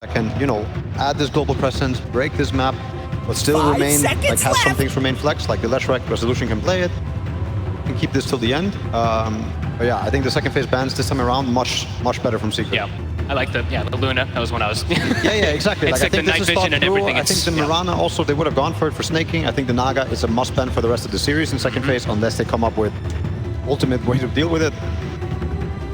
that can, you know, add this global presence, break this map, but still remain, like, have some things remain flex, like the Leshrac Resolution can play it, can keep this till the end. But yeah, I think the second phase bans this time around much better from Secret. Yeah, I like the Luna. That was when I was. yeah, exactly. It's like I think the this night is vision thought and through. everything. I think the Mirana also, they would have gone for it for snaking. I think the Naga is a must ban for the rest of the series in second phase, unless they come up with ultimate way to deal with it.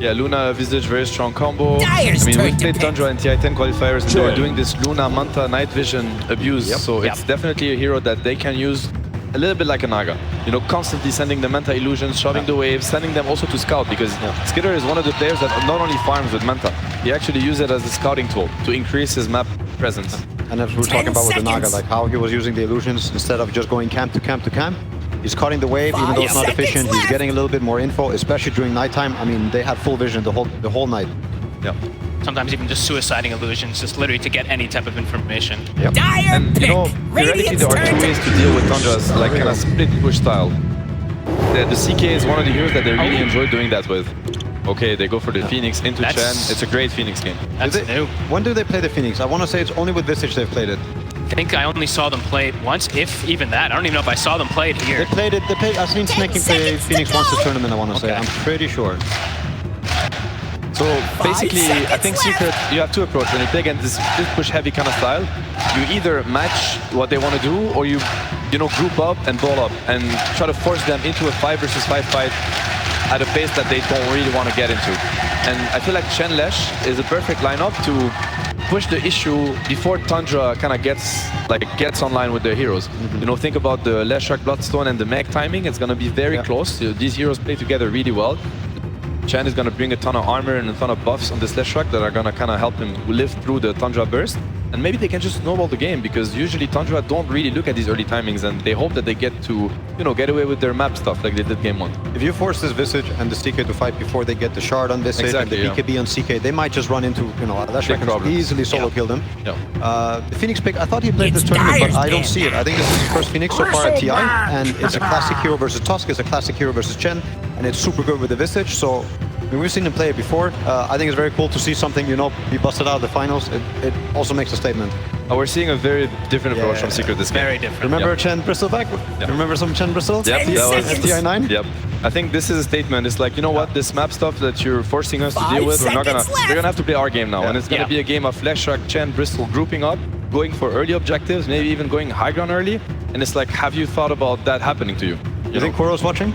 Yeah, Luna Visage, very strong combo. I mean, we played Tundra and TI10 qualifiers, and they were doing this Luna Manta night vision abuse. So it's definitely a hero that they can use a little bit like a Naga. You know, constantly sending the Manta illusions, shoving the waves, sending them also to scout, because Skitter is one of the players that not only farms with Manta, he actually uses it as a scouting tool to increase his map presence. And as we were talking about with the Naga, like how he was using the illusions instead of just going camp to camp to camp. He's cutting the wave, even though it's not efficient. He's getting a little bit more info, especially during nighttime. I mean, they had full vision the whole night. Yeah. Sometimes even just suiciding illusions, just literally to get any type of information. Yep. And you know, theoretically there are two ways to deal with Tundra's like kind of split push style. The CK is one of the heroes that they really enjoy doing that with. Okay, they go for the Phoenix into Chen. It's a great Phoenix game. That's new. When do they play the Phoenix? I want to say it's only with Visage they've played it. I think I only saw them play it once, if even that. I don't even know if I saw them play it here. They played it. I've seen Snaking play Phoenix once this tournament, I want to say. I'm pretty sure. So basically, I think Secret, you have two approaches. When you play against this push heavy kind of style, you either match what they want to do, or you know, group up and ball up and try to force them into a 5 versus 5 fight at a pace that they don't really want to get into. And I feel like Chen Lesh is a perfect lineup to push the issue before Tundra kind of gets online with their heroes. You know, think about the Leshrac Bloodstone and the Meg timing. It's going to be very close. These heroes play together really well. Chen is going to bring a ton of armor and a ton of buffs on this Leshrac that are going to kind of help him live through the Tundra burst. And maybe they can just snowball the game, because usually Tundra don't really look at these early timings, and they hope that they get to, you know, get away with their map stuff like they did game 1. If you force this Visage and the CK to fight before they get the shard on Visage and the BKB on CK, they might just run into, you know, Leshrac can easily solo kill them. The Phoenix pick, I thought he played this tournament, but I don't see it. I think this is his first Phoenix so far at TI, and it's a classic hero versus Tusk, it's a classic hero versus Chen, and it's super good with the Visage, so I mean, we've seen him play it before. I think it's very cool to see something, you know, be busted out of the finals. It also makes a statement. We're seeing a very different approach from Secret this game. Very different. Remember Chen Bristol back? Remember some Chen Bristol? Yep, that was TI9? Yep. I think this is a statement. It's like, you know what, this map stuff that you're forcing us to deal with, we're gonna have to play our game now. And it's gonna be a game of Leshrac, Chen, Bristol grouping up, going for early objectives, maybe even going high ground early. And it's like, have you thought about that happening to you? You think Kuro's watching?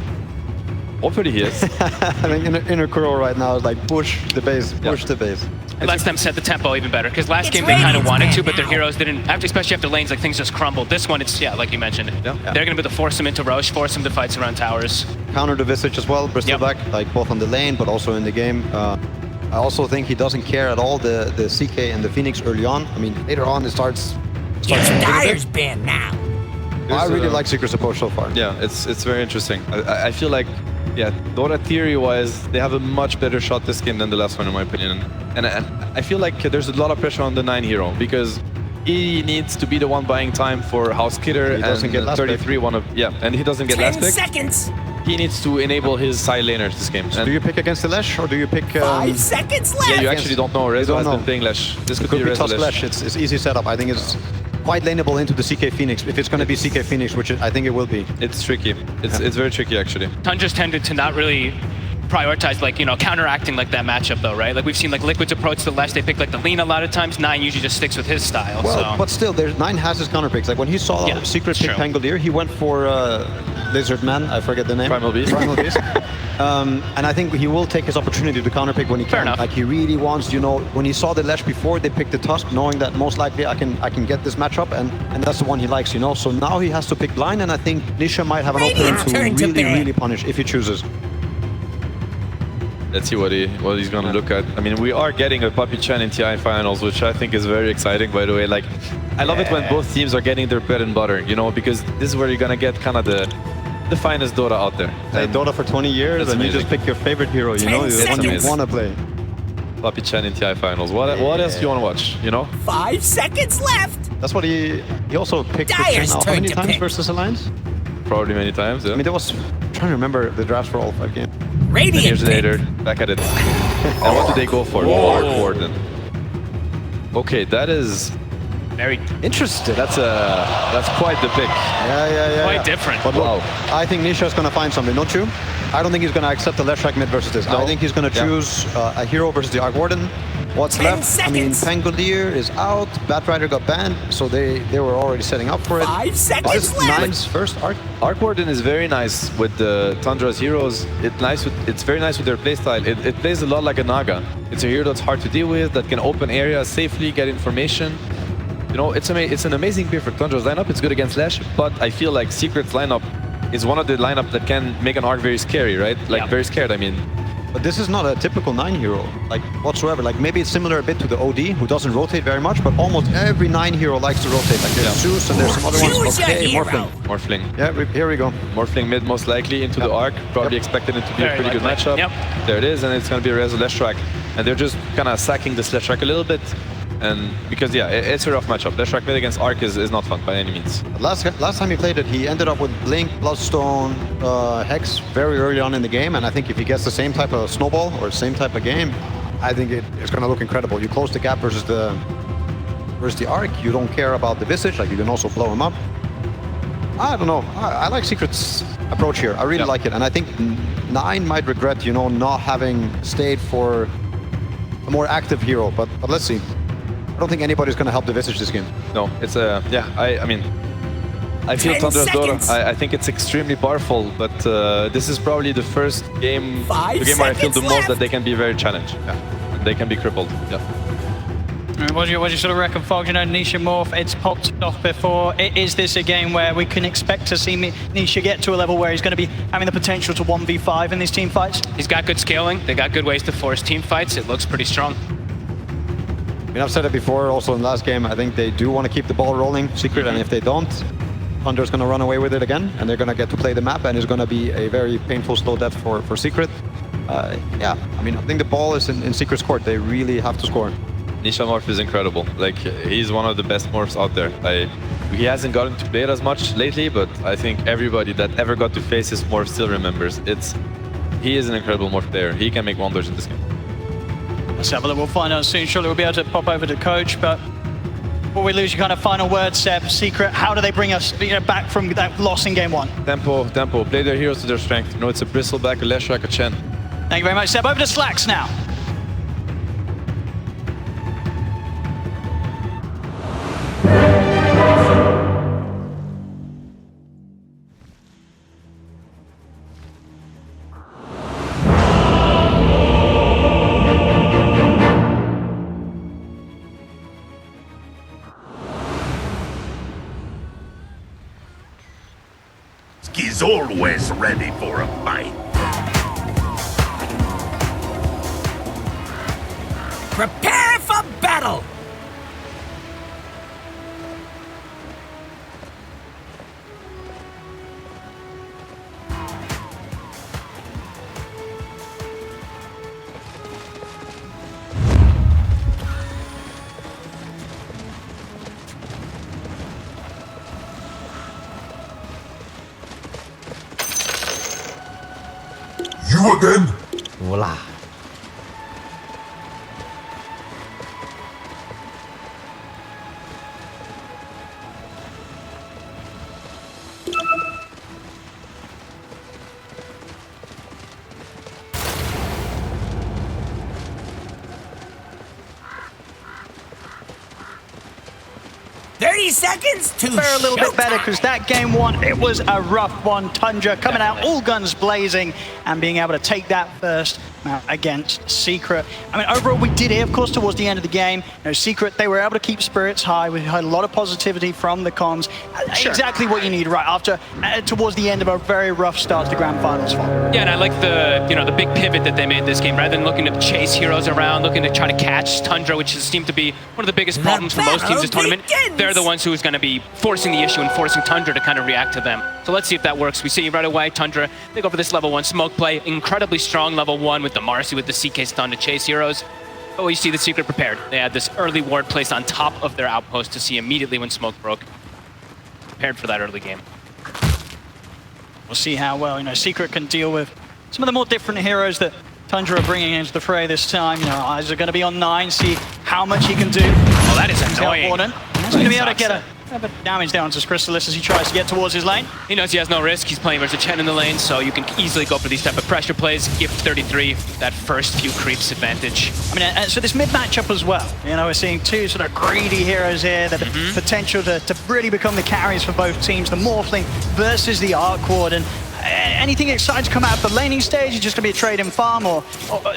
Hopefully he is. I think inner Kuro right now is like push the base, push the base. It lets them set the tempo even better, because last game they kind of wanted to, but their heroes didn't, especially after lanes, like things just crumbled. This one, it's, like you mentioned, they're going to be able to force them into Roche, force them to fights around towers. Counter the Visage as well, Bristol back, like both on the lane, but also in the game. I also think he doesn't care at all, the CK and the Phoenix early on. I mean, later on it starts Dyer's banned now. I really like Secret's approach so far. Yeah, it's very interesting. I feel like, Dota theory-wise, they have a much better shot this game than the last one, in my opinion. And I feel like there's a lot of pressure on the 9 hero, because he needs to be the one buying time for House Kidder and 33 and he doesn't get last pick. 10 seconds. He needs to enable his side laners this game. So do you pick against the Lesh, or do you pick... 5 seconds left! Yeah, you actually don't know. Rezo has been playing Lesh. This could be Rezo Lesh. It's easy setup. I think it's quite laneable into the CK Phoenix, if it's going to be CK Phoenix, which I think it will be. It's tricky. It's very tricky, actually. Tundra's tended to not really prioritize, like, you know, counteracting like that matchup though, right? Like we've seen like Liquid's approach to the Lesh, they pick like the lean a lot of times. 9 usually just sticks with his style. Well, but still, 9 has his counter picks. Like when he saw Secret pick Pangolier, he went for Lizard Man, I forget the name. Primal Beast. Primal Beast. And I think he will take his opportunity to counter pick when he can. Like he really wants, you know, when he saw the Lesh before, they picked the Tusk, knowing that most likely I can get this matchup, and that's the one he likes, you know. So now he has to pick blind, and I think Nisha might have an opening to really punish if he chooses. Let's see what he's gonna look at. I mean, we are getting a Puppy Chen in TI finals, which I think is very exciting, by the way. Like, I love it when both teams are getting their bread and butter, you know, because this is where you're gonna get kind of the finest Dota out there. Play Dota for 20 years, and you just pick your favorite hero, you know, the one you wanna play. Puppy Chen in TI finals. What else do you wanna watch, you know? 5 seconds left! That's what he also picked Chen how many times versus Alliance? Probably many times, yeah. I mean, I'm trying to remember the drafts for all 5 games. Radiant years later, back at it. And what do they go for? Warden. Okay, that is Very interesting. That's quite the pick. Yeah. quite different. But look, Wow. I think Nisha's going to find something, don't you? I don't think he's going to accept the left track mid versus this. No. I think he's going to choose a hero versus the Arc Warden. What's 10 left? seconds. I mean, Pangolier is out. Batrider got banned, so they were already setting up for it. 5 seconds left. Nine's first Arc. Arc Warden is very nice with the Tundra's heroes. It's very nice with their playstyle. It plays a lot like a Naga. It's a hero that's hard to deal with, that can open areas safely, get information. You know, it's an amazing pair for Tundra's lineup. It's good against Lash, but I feel like Secret's lineup is one of the lineup that can make an Arc very scary, right? Like very scared, I mean. But this is not a typical 9 hero, like whatsoever. Like maybe it's similar a bit to the OD, who doesn't rotate very much, but almost every 9 hero likes to rotate. Like there's Zeus and there's some other ones. Choose your Okay, hero. Morphling. Morphling. Yeah, here we go. Morphling mid most likely into the Arc. Probably expected it to be a Very pretty good likely. matchup. Yep. There it is, and it's going to be a Rezo Lash track. And they're just kind of sacking this Lash track a little bit. And because, yeah, it's a rough matchup. Lash track mid against Arc is not fun by any means. Last time he played it, he ended up with Blink, Bloodstone, Hex very early on in the game, and I think if he gets the same type of snowball or same type of game, I think it's going to look incredible. You close the gap versus the Arc, you don't care about the Visage, like you can also blow him up. I don't know. I like Secret's approach here. I really like it, and I think 9 might regret, you know, not having stayed for a more active hero, but let's see. I don't think anybody's going to help the Visage this game. No, it's a I mean, I feel 10 Tundra's Dora. seconds. I think it's extremely powerful, but this is probably the first game, 5 the game where I feel the seconds most left. that they can be very challenged. They can be crippled. What do you sort of reckon, Fogs? You know, Nisha Morph, it's popped off before. Is this a game where we can expect to see Nisha get to a level where he's going to be having the potential to 1v5 in these team fights? He's got good scaling. They got good ways to force team fights. It looks pretty strong. I mean, I've said it before, also in the last game, I think they do want to keep the ball rolling, Secret, and if they don't, Tundra's going to run away with it again, and they're going to get to play the map, and it's going to be a very painful slow death for Secret. Yeah, I mean, I think the ball is in Secret's court. They really have to score. Nisha Morph is incredible. Like, he's one of the best morphs out there. He hasn't gotten to play it as much lately, but I think everybody that ever got to face his morph still remembers. He is an incredible morph player. He can make wonders in this game. Let's have a look. We'll find out soon. Surely we'll be able to pop over to Coach, but before we lose your kind of final word, Seb, Secret, how do they bring us back from that loss in game 1? Tempo. Play their heroes to their strength. You know, it's a Bristleback, a Leshrac, a Chen. Thank you very much, Seb. Over to Slacks now. He's always ready for a fight. Prepare for battle! You again? Voila. Seconds to Fare a little bit better showtime. because that game 1, it was a rough one. Tundra coming out, all guns blazing, and being able to take that first against Secret. I mean, overall, we did it, of course, towards the end of the game. You know, Secret, they were able to keep spirits high. We had a lot of positivity from the comms. Exactly what you need right after, towards the end of a very rough start to the grand finals for them. Yeah, and I like the big pivot that they made this game. Rather than looking to chase heroes around, looking to try to catch Tundra, which has seemed to be one of the biggest problems for most teams this tournament. They're the ones who's going to be forcing the issue and forcing Tundra to kind of react to them. So let's see if that works. We see right away, Tundra, they go for this level 1 smoke play. Incredibly strong level 1 with the Marcy with the CK stun to chase heroes. But you see the Secret prepared. They had this early ward placed on top of their outpost to see immediately when smoke broke. Prepared for that early game. We'll see how well, you know, Secret can deal with some of the more different heroes that Tundra are bringing into the fray this time. You know, eyes are going to be on 9, see how much he can do. Oh, that is annoying. He's going to be able to get a bit of damage down to Crystallis as he tries to get towards his lane. He knows he has no risk. He's playing versus Chen in the lane, so you can easily go for these type of pressure plays. Give 33 that first few creeps advantage. I mean, so this mid matchup as well. You know, we're seeing two sort of greedy heroes here that have potential to really become the carries for both teams. The Morphling versus the Arc Warden. Anything exciting to come out of the laning stage? Is just going to be a trade and farm, or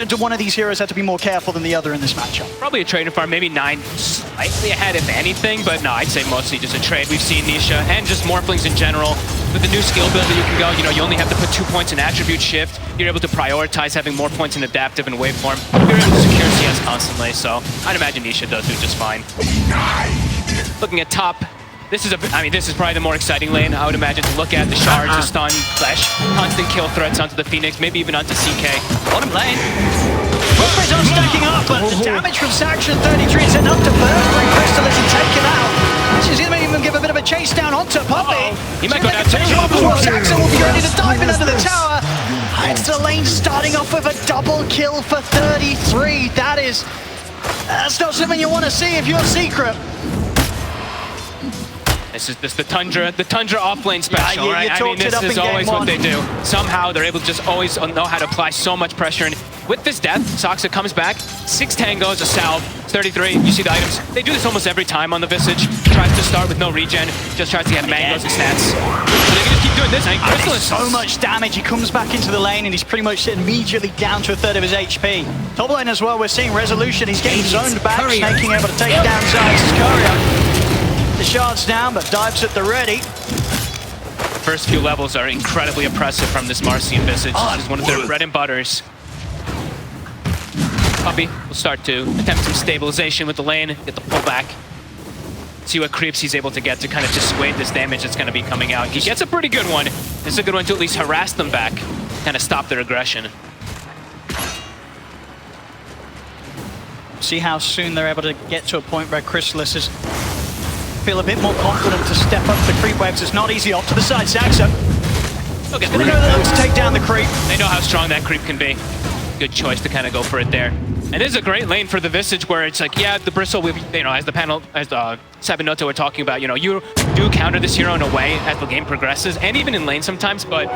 do one of these heroes have to be more careful than the other in this matchup? Probably a trade and farm, maybe 9 slightly ahead if anything, but no, I'd say mostly just a trade. We've seen Nisha and just Morphlings in general. With the new skill build that you can go, you know, you only have to put 2 points in attribute shift. You're able to prioritize having more points in adaptive and waveform. You're able to secure CS constantly, so I'd imagine Nisha does do just fine. Looking at top, this is probably the more exciting lane, I would imagine, to look at. The shards, the stun, flash, constant kill threats onto the Phoenix, maybe even onto CK. Bottom lane. Footprints are stacking up, but the damage from Saxon 33 is enough to burst bring Crystallis and take him out. She's going to even give a bit of a chase down onto Puppey. He might go down too. Saxon will be ready to dive in under the tower. It's the lane starting off with a double kill for 33. That's not something you want to see if you're Secret. This is the Tundra offlane special, right? I mean, this is always what they do. Somehow they're able to just always know how to apply so much pressure. And with this death, Soxa comes back, 6 tangos, a salve, 33. You see the items. They do this almost every time on the Visage. Tries to start with no regen, just tries to get mangoes and stats. So they can just keep doing this. And so much damage. He comes back into the lane and he's pretty much immediately down to a third of his HP. Top lane as well, we're seeing Resolution. He's getting zoned back, Snaking able to take down Zayas' Courier. The shard's down, but dives at the ready. The first few levels are incredibly oppressive from this Marcian Visage. This is one of their bread and butters. Puppey will start to attempt some stabilization with the lane, get the pullback. See what creeps he's able to get to kind of dissuade this damage that's going to be coming out. He gets a pretty good one. This is a good one to at least harass them back, kind of stop their aggression. See how soon they're able to get to a point where Crystallis is feel a bit more confident to step up the creep waves. It's not easy. Off to the side, Saxa. Okay, they know they to take down the creep. They know how strong that creep can be. Good choice to kind of go for it there. And this is a great lane for the Visage where it's like, yeah, the Bristle, you know, as the panel, as Sabinoto were talking about, you know, you do counter this hero in a way as the game progresses, and even in lane sometimes, but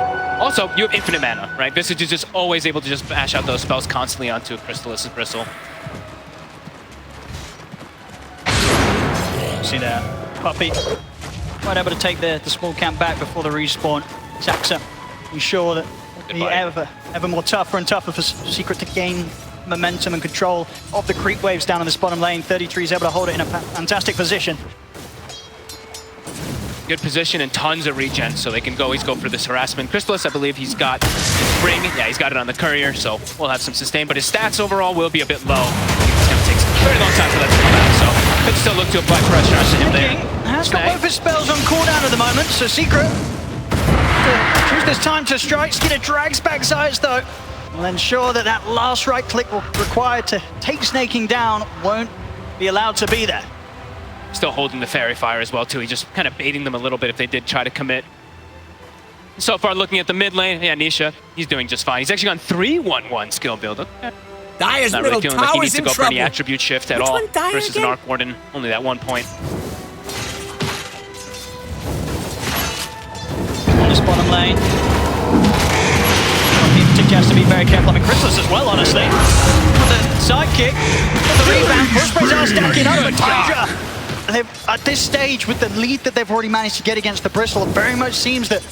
also you have infinite mana, right? Visage is just always able to just bash out those spells constantly onto Crystallis' Bristle. See that. Puppey quite able to take the small camp back before the respawn. Saxa ensure that it'll be ever more tougher and tougher for Secret to gain momentum and control of the creep waves down in this bottom lane. 33 is able to hold it in a fantastic position. Good position and tons of regen, so they can always go for this harassment. Crystallis, I believe he's got Ring. Yeah, he's got it on the Courier, so we'll have some sustain, but his stats overall will be a bit low. It's going to take a very long time for that to come out, so could still look to apply pressure onto him there. Has got both his spells on cooldown at the moment, so Secret choose this time to strike. Skinner drags back Zayas though. Will ensure that that last right click required to take Snaking down won't be allowed to be there. Still holding the Fairy Fire as well too. He's just kind of baiting them a little bit if they did try to commit. So far looking at the mid lane, yeah, Nisha, he's doing just fine. He's actually gone 3-1-1 skill build. Okay. Dyer's not really feeling like he needs to go for any trouble. attribute shift at all versus an Arc Warden. Only that 1 point. On this bottom lane. He particularly has to be very careful. I mean, Crystallis as well, honestly. The sidekick, the rebound, push sprays are stacking up, but Tundra, at this stage, with the lead that they've already managed to get against the Bristle, it very much seems that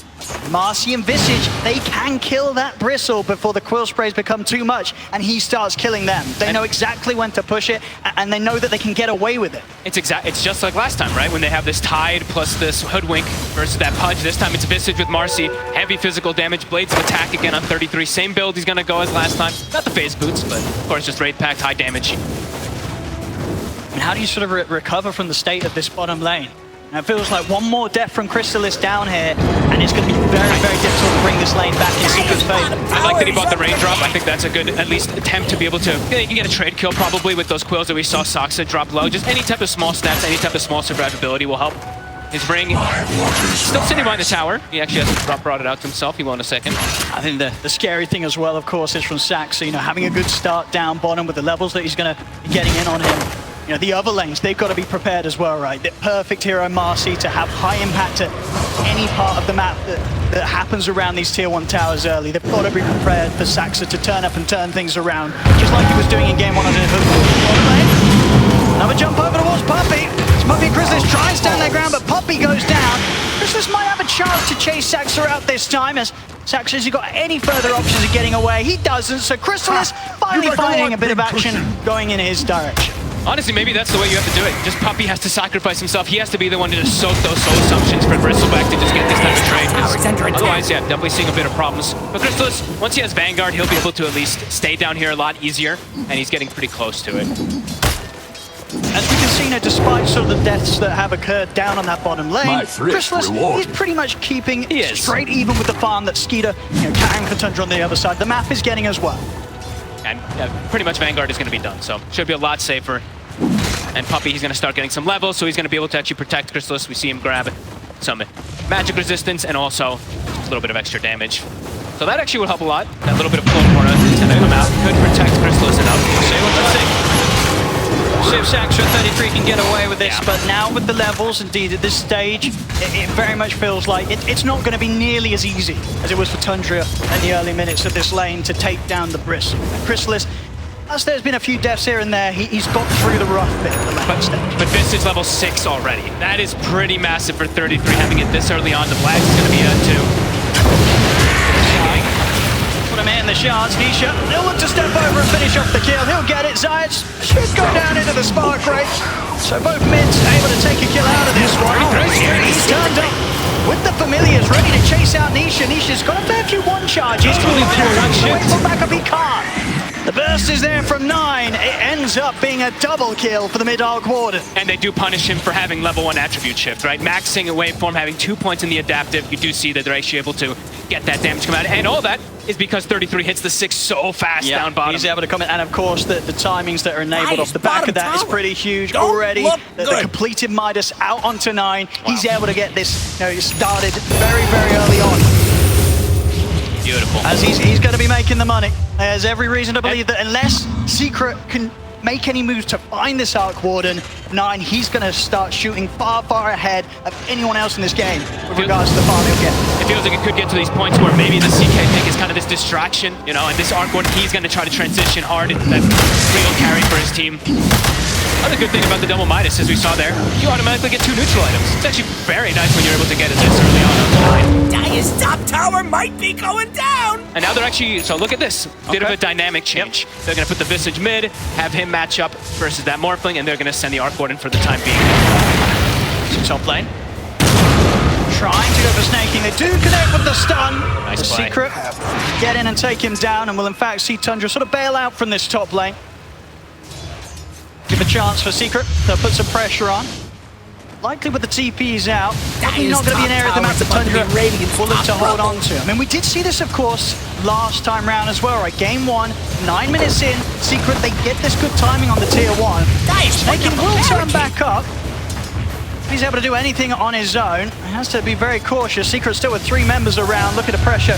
Marcy and Visage, they can kill that Bristle before the quill sprays become too much and he starts killing them. They know exactly when to push it, and they know that they can get away with it. It's just like last time, right? When they have this Tide plus this Hoodwink versus that Pudge. This time it's Visage with Marcy. Heavy physical damage, Blades of Attack again on 33. Same build he's gonna go as last time. Not the phase boots, but of course just Wraith Pact, high damage. And how do you sort of recover from the state of this bottom lane? And it feels like one more death from Crystallis down here, and it's going to be very, very difficult to bring this lane back in Secret's favor. I like that he bought the Raindrop. I think that's a good, at least, attempt to be able to... You can get a trade kill probably with those quills that we saw Soxa drop low. Just any type of small stats, any type of small survivability will help. His Ring still sitting behind the tower. He actually hasn't brought it out to himself. He will in a second. I think the scary thing as well, of course, is from Saxa, you know, having a good start down bottom with the levels that he's going to be getting in on him. you know, the other lanes, they've got to be prepared as well, right? The perfect hero Marcy to have high impact at any part of the map that happens around these tier 1 towers early. They've got to be prepared for Saxa to turn up and turn things around, just like he was doing in game 1 on Another jump over towards Puppey. Puppey and Chrysalis try and stand their ground, but Puppey goes down. Chrysalis might have a chance to chase Saxa out this time, as Saxa, has he got any further options of getting away? He doesn't, so Chrysalis finally finding a bit of action going in his direction. Honestly, maybe that's the way you have to do it. Just Puppey has to sacrifice himself. He has to be the one to just soak those soul assumptions for Bristleback to just get this type of trade. Otherwise, yeah, definitely seeing a bit of problems. But Chrysalis, once he has Vanguard, he'll be able to at least stay down here a lot easier, and he's getting pretty close to it. As we can see, you know, despite sort of the deaths that have occurred down on that bottom lane, Chrysalis, he's pretty much keeping straight even with the farm that Skeeter, you know, carrying for Tundra on the other side. The map is getting as well. And pretty much Vanguard is going to be done, so should be a lot safer. And Puppey, he's going to start getting some levels, so he's going to be able to actually protect Chrysalis. We see him grab some magic resistance and also a little bit of extra damage. So that actually will help a lot. That little bit of cold aura is going to come out. Could protect Chrysalis enough. Let's see. See if Saxa 33 can get away with this, but now with the levels, indeed, at this stage, it very much feels like it's not going to be nearly as easy as it was for Tundra in the early minutes of this lane to take down the Bristle. Chrysalis, as there's been a few deaths here and there, he's got through the rough bit of the lane stage. But Visage level 6 already. That is pretty massive for 33, having it this early on. The Black is going to be a 2. Put him in the shards. Nisha, he'll look to step over and finish off the kill. He'll get it. Zayas should go down into the spark rate. So both mids able to take a kill out of this one. He's turned up with the familiars, ready to chase out Nisha. Nisha's got a fair few one charges. Wait for backup, he can't. The burst is there from 9. It ends up being a double kill for the mid-arc warden. And they do punish him for having level 1 attribute shift, right? Maxing a waveform, having 2 points in the adaptive. You do see that they're actually able to get that damage come out. And all that is because 33 hits the 6 so fast down bottom. He's able to come in, and of course the timings that are enabled off the back of that is pretty huge already. The completed Midas out onto 9. Wow. He's able to get this, you know, started very, very early on. Beautiful. As he's going to be making the money. There's every reason to believe that unless Secret can make any moves to find this Arc Warden, 9, he's going to start shooting far, far ahead of anyone else in this game with regards to the farm he'll get. It feels like it could get to these points where maybe the CK pick is kind of this distraction, you know, and this Arc Warden, he's going to try to transition hard into that real carry for his team. Another good thing about the double Midas, as we saw there, you automatically get 2 neutral items. It's actually very nice when you're able to get it this early on 9. Dire's top tower might be going down! And now they're actually, so look at this, bit of a dynamic change. Yep. They're going to put the Visage mid, have him match up versus that Morphling, and they're going to send the Arc Warden for the time being. Top lane. Trying to go for snaking. They do connect with the stun. Nice play. Secret get in and take him down, and will in fact see Tundra sort of bail out from this top lane. Give a chance for Secret. They'll put some pressure on. Likely with the TPs out, probably not going to be an area of the map that Tundra will look to hold on to. I mean, we did see this, of course, last time round as well, right? Game 1, 9 minutes in, Secret, they get this good timing on the tier 1. Snaking will turn back up. If he's able to do anything on his own, he has to be very cautious. Secret still with 3 members around, looking to pressure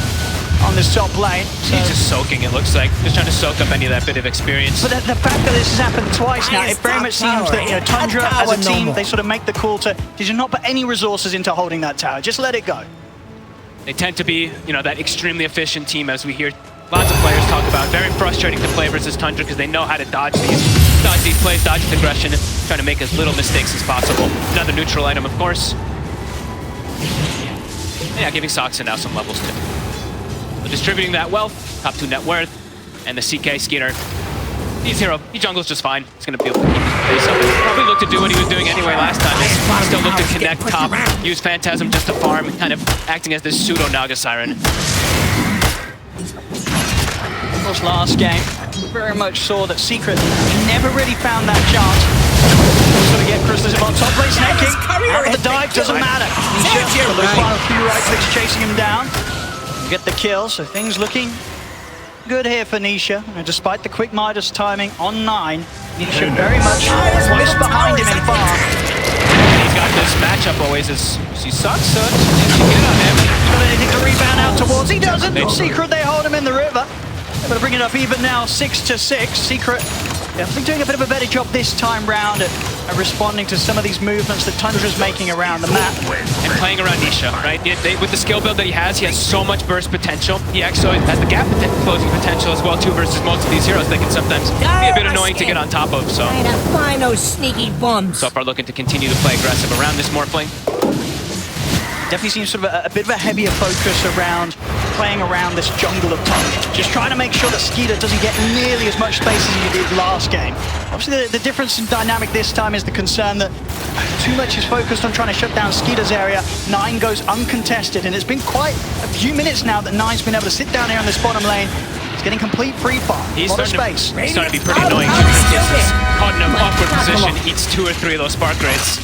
on this top lane. So he's just soaking, it looks like. Just trying to soak up any of that bit of experience. But the fact that this has happened twice now, it very much seems that, you know, Tundra as a team, they sort of make the call to just not put any resources into holding that tower. Just let it go. They tend to be, you know, that extremely efficient team, as we hear lots of players talk about. Very frustrating to play versus Tundra because they know how to dodge these plays, dodge the aggression, trying to make as little mistakes as possible. Another neutral item, of course. Yeah, giving Saxa now some levels too. But distributing that wealth, top 2 net worth, and the CK Skeeter. He jungles just fine. He's going to be able to keep his face up. Probably look to do what he was doing anyway last time. He still look to connect top, use Phantasm just to farm, kind of acting as this pseudo Naga Siren. Of course, last game, very much saw that Secret never really found that chance. So we get Chrysalis on top lane, snaking. Out of the dive, doesn't matter. Nisha, for those final few right clicks, chasing him down. Get the kill, so things looking good here for Nisha. And despite the quick Midas timing on 9, Nisha very much close behind him in farm. And he's got this matchup always as he sucks, so it's to get on him. Got anything to rebound out towards? He doesn't. Secret, they hold him in the river. Able to bring it up even now, 6-6. Secret Definitely doing a bit of a better job this time round at responding to some of these movements that Tundra's making around the map. And playing around Nisha, right? With the skill build that he has so much burst potential. He actually has the gap closing potential as well too versus most of these heroes that can sometimes be a bit annoying to get on top of. So Trying to find those sneaky bums. so far looking to continue to play aggressive around this Morphling. Definitely seems sort of a bit of a heavier focus around playing around this jungle of Tundra. Just trying to make sure that Skeeter doesn't get nearly as much space as he did last game. Obviously, the difference in dynamic this time is the concern that too much is focused on trying to shut down Skeeter's area. 9 goes uncontested, and it's been quite a few minutes now that 9's been able to sit down here on this bottom lane. He's getting complete free fall. He's a lot of starting space. he's starting to be pretty annoying too. He's caught in an awkward position, eats 2 or 3 of those spark rates.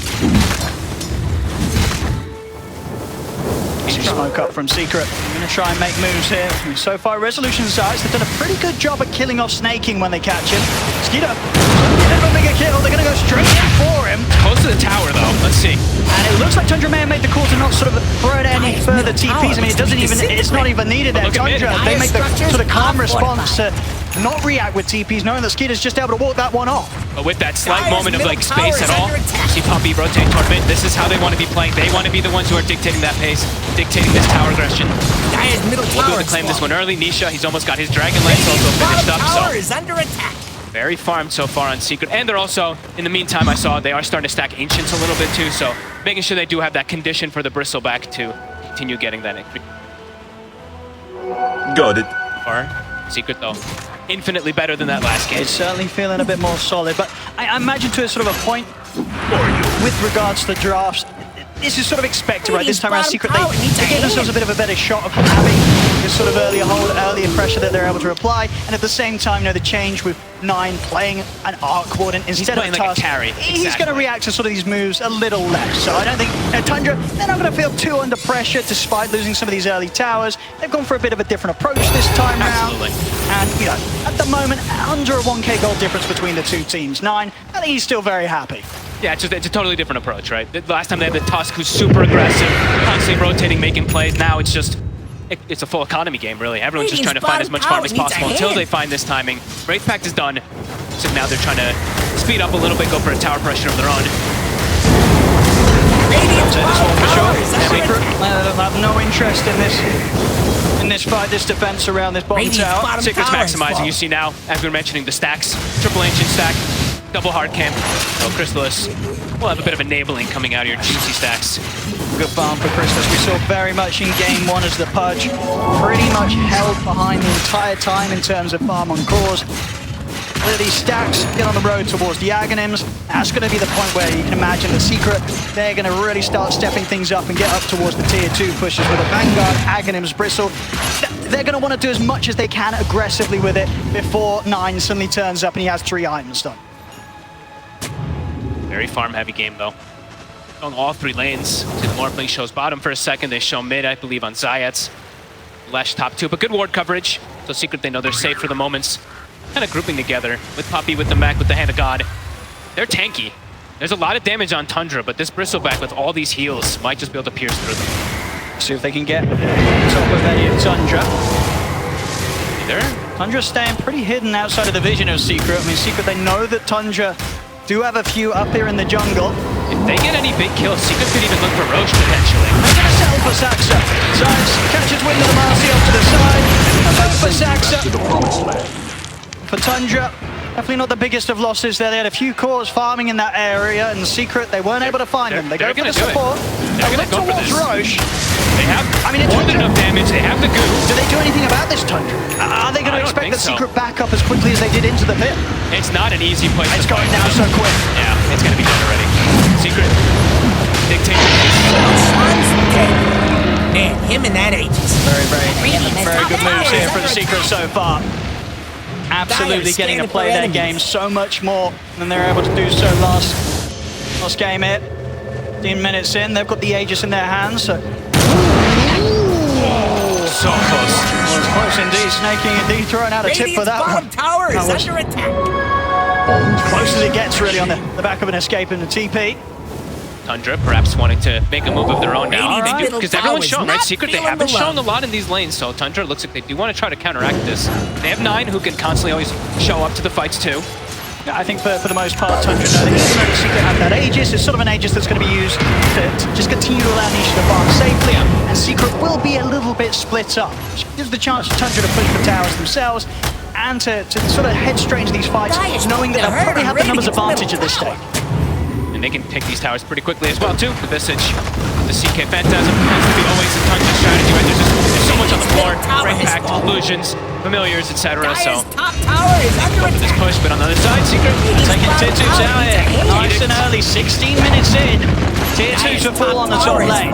Smoke up from Secret. I'm going to try and make moves here. I mean, so far, Resolution Sides, they've done a pretty good job at killing off Snaking when they catch him. Skeeter, a bit of a bigger kill. They're going to go straight in for him. Close to the tower, though. Let's see. And it looks like Tundra may have made the call to not sort of throw it any further TPs. I mean, it's not even needed there. Tundra, they make the sort of calm response to not react with TPs, knowing that Skeeter's just able to walk that one off. But with that slight moment of space at all, you see Puppey rotate tournament. This is how they want to be playing. They want to be the ones who are dictating that pace, dictating this tower aggression. We'll be able to claim this one early. Nisha, he's almost got his Dragon Lance also finished up. So is under attack. very farmed so far on Secret. And they're also, in the meantime, I saw they are starting to stack Ancients a little bit too. So making sure they do have that condition for the Bristleback to continue getting that increase. Got it. Far. Secret, though, infinitely better than that last game. It's certainly feeling a bit more solid, but I imagine to a sort of a point with regards to the drafts, this is sort of expected, right? This time around, Secret, they gave themselves a bit of a better shot of having this sort of earlier pressure that they're able to apply, and at the same time, the change with 9 playing an Arc Warden instead of like a carry. He's going to react to sort of these moves a little less. So I don't think Tundra, they're not going to feel too under pressure despite losing some of these early towers. They've gone for a bit of a different approach this time round. And, at the moment, under a 1k gold difference between the two teams. 9, I think he's still very happy. Yeah, it's a totally different approach, right? The last time they had the Tusk, who's super aggressive, constantly rotating, making plays. Now it's just, it's a full economy game, really. Everyone's just trying to find as much farm as possible until they find this timing. Wraith Pact is done, so now they're trying to speed up a little bit, go for a tower pressure of their own. Secret have no interest in this fight, this defense around this bottom tower. Secret's maximizing. You see now, as we were mentioning, the stacks. Triple Ancient stack, double hard camp. Oh, Chrysalis will have a bit of enabling coming out of your juicy stacks. Good farm for Chrysalis. We saw very much in game 1 as the Pudge pretty much held behind the entire time in terms of farm on cores. Where these stacks get on the road towards the Aghanims, that's going to be the point where you can imagine the Secret, they're going to really start stepping things up and get up towards the tier 2 pushes with a Vanguard, Aghanims, Bristle. They're going to want to do as much as they can aggressively with it before 9 suddenly turns up and he has 3 items done. Very farm-heavy game, though. On all 3 lanes. See the Morphling shows bottom for a second. They show mid, I believe, on Zayats. Lesh top 2, but good ward coverage. So Secret, they know they're safe for the moments. Kind of grouping together with Puppey, with the mech, with the Hand of God. They're tanky. There's a lot of damage on Tundra, but this Bristleback with all these heals might just be able to pierce through them. See if they can get top of any of Tundra. Either. Tundra's staying pretty hidden outside of the vision of Secret. I mean, Secret, they know that Tundra do have a few up here in the jungle. If they get any big kills, Secret could even look for Roche potentially. They're going to settle for Saxa. Sides catches wind of the Marcy off to the side. A vote for Saxa. For Tundra, definitely not the biggest of losses there. They had a few cores farming in that area, and Secret, they weren't able to find them. They go for the support. They look towards Roche. They have more than enough damage. They have the goo. Do they do anything about this, Tundra? Are they going to expect the Secret back up as quickly as they did into the pit? It's not an easy place It's to going down so quick. Yeah, it's going to be done already. Secret dictating. Man, him and that Aegis. Very good moves here for the Secret so far. Absolutely getting to play their game so much more than they were able to do so last game here. 15 minutes in, they've got the Aegis in their hands. So, so close. Well, it's close indeed. Snaking indeed throwing out a tip for that one. Tower is under attack. As close as it gets really on the back of an escape in the TP. Tundra perhaps wanting to make a move of their own now. They do, because everyone's shown, right? Secret, they haven't shown a lot in these lanes, so Tundra looks like they do want to try to counteract this. They have 9 who can constantly always show up to the fights too. I think for the most part, Tundra know that even though Secret have that Aegis, it's sort of an Aegis that's going to be used to just continue to allow Nisha to farm safely, and Secret will be a little bit split up. Which gives the chance for Tundra to push the towers themselves, and to sort of head straight into these fights, knowing that they'll probably have the numbers advantage at this stage. And they can take these towers pretty quickly as well, too. The Visage, the CK Phantasm tends to be always a Tundra strategy, right? There's so much on the floor, great packed, illusions, familiars, etc. So, top tower is under go for this push, but on the other side, Secret Taking Tier 2's out here. Nice and early, 16 minutes in. Tier 2's will fall on the top lane.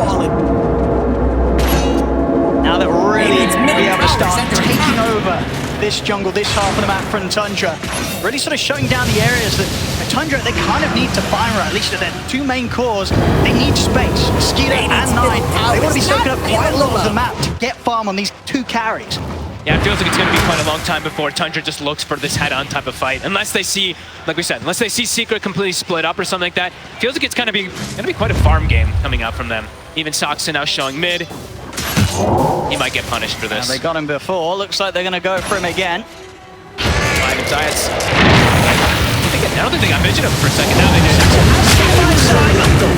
Now they're really be able to start taking over this jungle, this half of the map from Tundra. Really sort of shutting down the areas that Tundra, they kind of need to find, or at least at their two main cores, they need space. Skeeter and Nine, they want to be soaking up quite a lot of the map to get farm on these two carries. yeah, it feels like it's going to be quite a long time before Tundra just looks for this head-on type of fight. Unless they see, like we said, unless they see Secret completely split up or something like that, it feels like it's going to be quite a farm game coming out from them. Even Soxon now showing mid. He might get punished for this. And they got him before. Looks like they're going to go for him again. Ivan Diets. I don't think they got vision of him for a second. Now they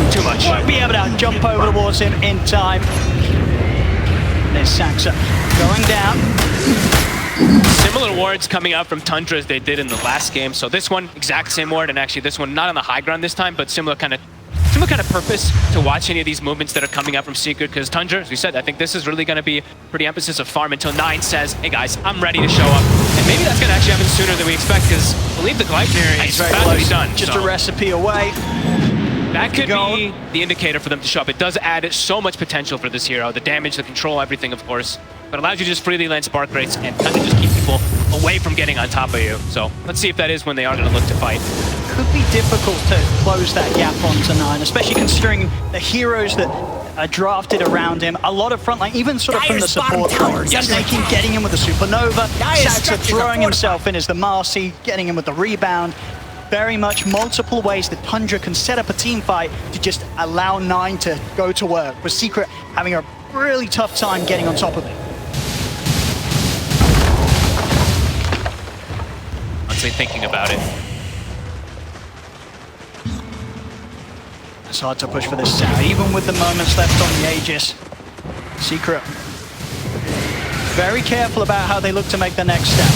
do. Too much. Won't be able to jump over towards him in time. There's Saxa going down. Similar wards coming out from Tundra as they did in the last game. So this one, exact same ward, and actually this one not on the high ground this time, but similar kind of purpose to watch any of these movements that are coming out from Secret, because Tundra, as we said, I think this is really going to be pretty emphasis of farm until Nine says, hey guys, I'm ready to show up. And maybe that's going to actually happen sooner than we expect, because I believe the Gleipnir is about to be done. Just a recipe away. That could be the indicator for them to show up. It does add so much potential for this hero. The damage, the control, everything, of course. But allows you to just freely land spark rates and kind of just keep people away from getting on top of you. So let's see if that is when they are going to look to fight. Could be difficult to close that gap onto Nine, especially considering the heroes that are drafted around him. A lot of frontline, even sort of from the support line. Just getting him with the Supernova. Saxa throwing himself in as the Marcy, getting him with the rebound. Very much multiple ways that Tundra can set up a team fight to just allow Nine to go to work, with Secret having a really tough time getting on top of it. Honestly, thinking about it. It's hard to push for this tower, even with the moments left on the Aegis. Secret very careful about how they look to make the next step.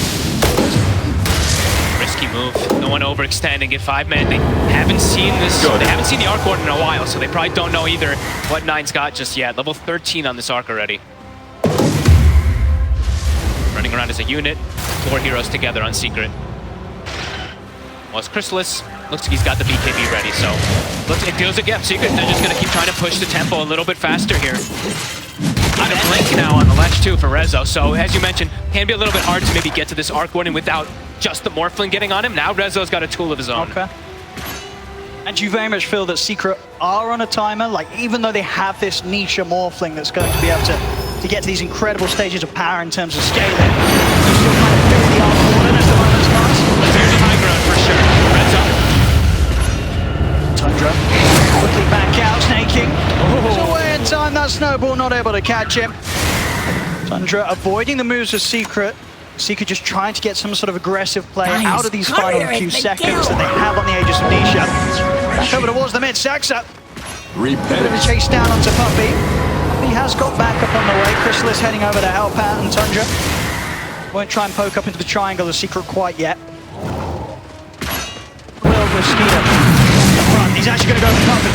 Risky move. No one overextend and get 5-man. They haven't seen this. They haven't seen the Arc Warden in a while, so they probably don't know either what Nine's got just yet. Level 13 on this Arc already. Running around as a unit. 4 heroes together on Secret. Well, it's Chrysalis. Looks like he's got the BKB ready, so it feels like, yeah, Secret, they're just going to keep trying to push the tempo a little bit faster here. Got a blink now on the ledge, too, for Rezo, so as you mentioned, can be a little bit hard to maybe get to this Arc Warden without just the Morphling getting on him. Now Rezo's got a tool of his own. Okay. And do you very much feel that Secret are on a timer? Like, even though they have this niche Morphling that's going to be able to get to these incredible stages of power in terms of scaling, you still kind of feel the Arc Warden as the moments pass? There's a high ground for sure. Rezo. Tundra quickly back out, snaking. It's away in time, that snowball not able to catch him. Tundra avoiding the moves of Secret. Secret just trying to get some sort of aggressive play out of these final few seconds that they have on the Aegis of Nisha. Back over towards the mid, Saxa. Bit of a chase down onto Puppey. He has got back up on the way. Chrysalis heading over to help out, and Tundra won't try and poke up into the triangle of Secret quite yet. Will with Skeeter. He's actually going to go for Puppey.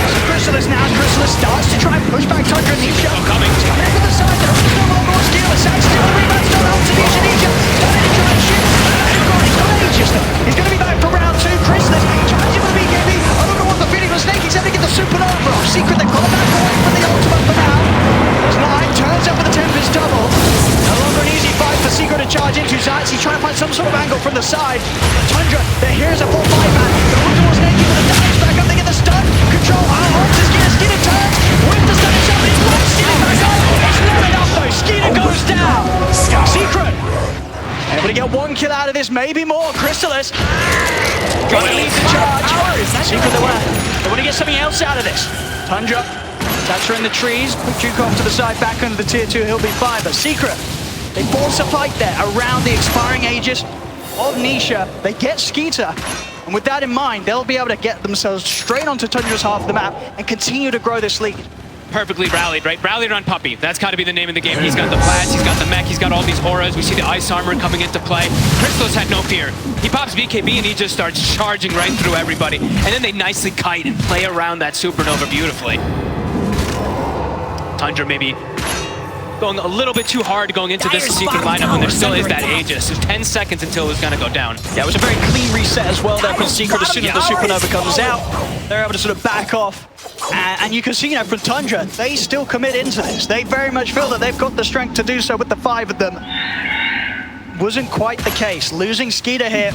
So Chrysalis now. Chrysalis starts to try and push back Tundra and Nisha. Coming. He's coming in from the side. There is no more skill. Saxa still the rebound. Still out to Nisha. Nisha. Starting to try and shoot. He's got Aegis though. He's going to be back for round 2. Chrysalis tries to the BKB. I don't know what the feeling was. Snake. He's having to get the Supernova off. Secret, they've got back away from the ultimate for now. As Nine turns up with the Tempest double. No longer an easy fight for Secret to charge into. Zayt's. He's trying to find some sort of angle from the side. Tundra, here's a 4-5-man. The one towards Snake, but the dives back up. They get the stun. Control. Skeeter turns. With the stun shot, but he's blocked. Skeeter back up. It's not enough though. Skeeter goes down. Secret able to get 1 kill out of this, maybe more. Chrysalis trying to lead the charge. Secret, they want to get something else out of this. Tundra, that's her in the trees. Quick juke off to the side, back under the tier 2, he'll be fine. But Secret, they force a fight there around the expiring Aegis. of Nisha. They get Skeeter. And with that in mind, they'll be able to get themselves straight onto Tundra's half of the map and continue to grow this lead. Perfectly rallied, right? Rallied on Puppy. That's got to be the name of the game. He's got the plats, he's got the mech, he's got all these auras. We see the ice armor coming into play. Crystal's had no fear. He pops BKB and he just starts charging right through everybody. And then they nicely kite and play around that supernova beautifully. Tundra maybe going a little bit too hard going into this Secret lineup when there still is that Aegis. There's 10 seconds until it was going to go down. Yeah, it was a very clean reset as well there from Secret. As soon as the supernova comes out, they're able to sort of back off. And you can see, you know, from Tundra, they still commit into this. They very much feel that they've got the strength to do so with the 5 of them. Wasn't quite the case. Losing Skeeter here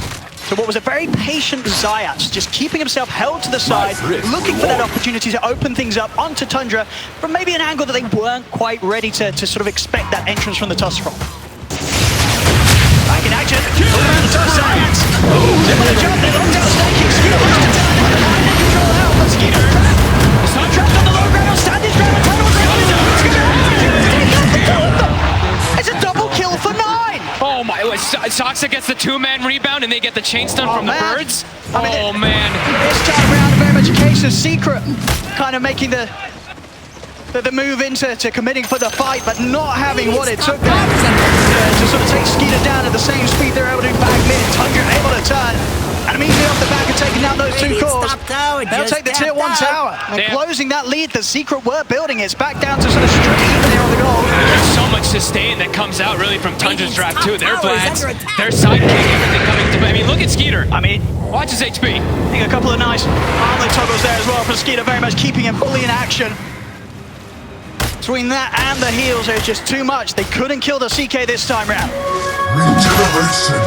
to what was a very patient Zayat, just keeping himself held to the side, looking for that opportunity to open things up onto Tundra from maybe an angle that they weren't quite ready to sort of expect that entrance from the toss from. Back in action. Zayat. They want to jump, they locked out Snakey. Skeeter wants to turn it behind and control out, but Skeeter is not trapped on the low ground, stand his ground, it's a double kill for 9! Oh my, Soxa gets the 2-man rebound and they get the chain stun from the birds? I mean, man. This time around, very much a case of Secret kind of making the move into committing for the fight, but not having what it took there to sort of take Skeeter down at the same speed they're able to back mid. Tundra able to turn. And immediately off the back of taking down those 2 cores, they'll take the tier 1 tower. And closing that lead that Secret were building, it's back down to sort of straight even here on the goal. There's so much sustain that comes out really from Tundra's draft too. Their Vlads, their sidekick, everything coming to play. I mean, look at Skeeter. I mean, watch his HP. I think a couple of nice armlet toggles there as well from Skeeter, very much keeping him fully in action. Between that and the heals, there's just too much. They couldn't kill the CK this time round. Regeneration.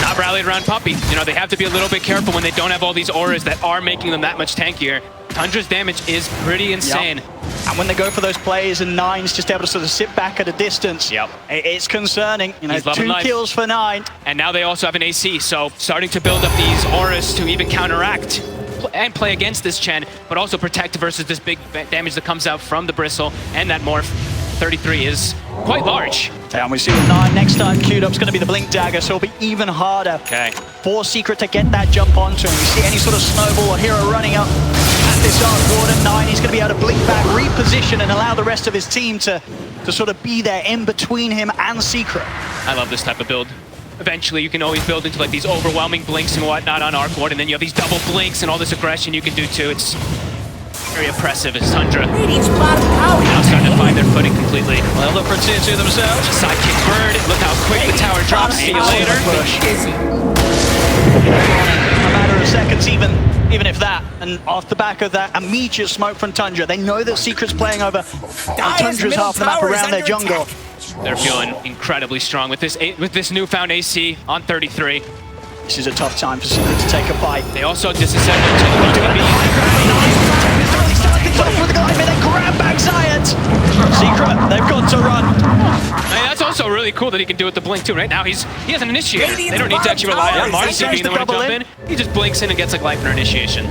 Not rallied around Puppy. You know, they have to be a little bit careful when they don't have all these auras that are making them that much tankier. Tundra's damage is pretty insane. Yep. And when they go for those plays and 9s, just able to sort of sit back at a distance, it's concerning. You know, 2 kills for 9. And now they also have an AC, so starting to build up these auras to even counteract and play against this Chen, but also protect versus this big damage that comes out from the Bristle and that Morph. 33 is quite large. And we see with 9 next time queued up, it's going to be the Blink Dagger, so it'll be even harder for Secret to get that jump onto him. You see any sort of snowball or hero running up at this Arc Warden, 9, he's going to be able to blink back, reposition, and allow the rest of his team to sort of be there in between him and Secret. I love this type of build. Eventually, you can always build into like these overwhelming blinks and whatnot on Arc Warden, and then you have these double blinks and all this aggression you can do too. It's very oppressive as Tundra now starting to find their footing completely. Well, look for tier 2 themselves. Sidekick bird, look how quick the tower drops. See you later. A matter of seconds, even if that. And off the back of that immediate smoke from Tundra, they know that Secret's playing over on Tundra's half the map around their jungle. They're feeling incredibly strong with this newfound AC on 33. This is a tough time for Secret to take a fight. They also disassembled to the BKB. With the glide, they grab back Zayat. Secret, they've got to run. I mean, that's also really cool that he can do it with the blink too, right? Now he has an initiator. They don't need to actually rely on Marcy being the one to jump in. He just blinks in and gets like life in initiation.